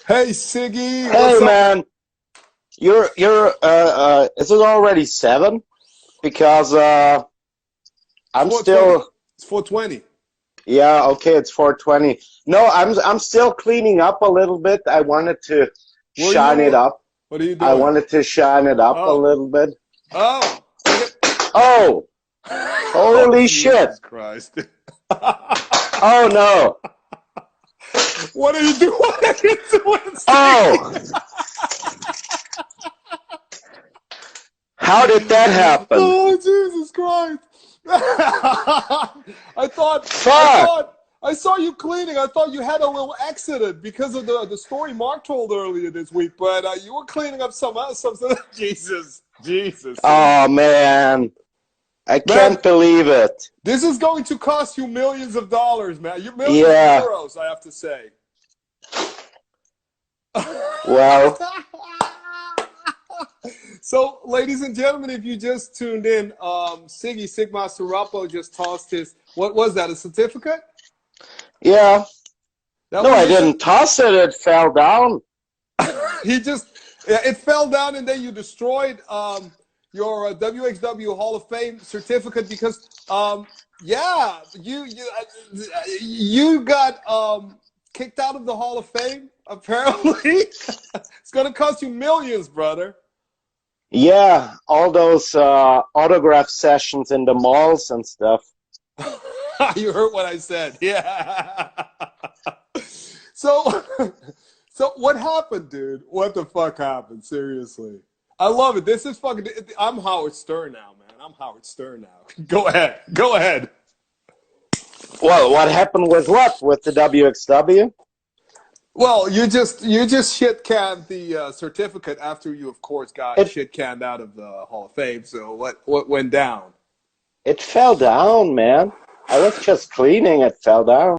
Hey Siggy, Hey what's up? man, is it already 7? Because I'm 420. still, It's 420. yeah, okay, it's 4:20. No, I'm still cleaning up a little bit. I wanted to Where are shine it you? up. What are you I doing? wanted to shine it up a Oh, little bit. oh, look Oh, oh, holy shit. Jesus Christ! Oh no. What are you doing? What are you doing, Oh, Siggy? how did that happen? Oh, Jesus Christ! I thought, I Fuck. thought, I saw you cleaning. I thought you had a little accident because of the story Mark told earlier this week. But you were cleaning up some else. Jesus, Jesus, Siggy. Oh man, I Man, can't believe it. this is going to cost you millions of dollars, man. You millions of Yeah, euros, I have to say. well, So, ladies and gentlemen, if you just tuned in, Siggy Sigma Sarapo just tossed his, what was that, a certificate? yeah. That No, was I your, didn't toss it. It fell down. he just, yeah, it fell down and then you destroyed your wXw Hall of Fame certificate because, yeah, you got kicked out of the Hall of Fame, apparently. It's going to cost you millions, brother. Yeah, all those autograph sessions in the malls and stuff. You heard what I said. Yeah. So, so what happened, dude? What the fuck happened? Seriously. I love it. This is fucking. I'm Howard Stern now, man. I'm Howard Stern now. Go ahead. Go ahead. Well, what happened with what? With the WXW? Well, you just shit canned the certificate after you, of course, got It shit canned out of the Hall of Fame. So what went down? it fell down, man. I was just cleaning. It fell down.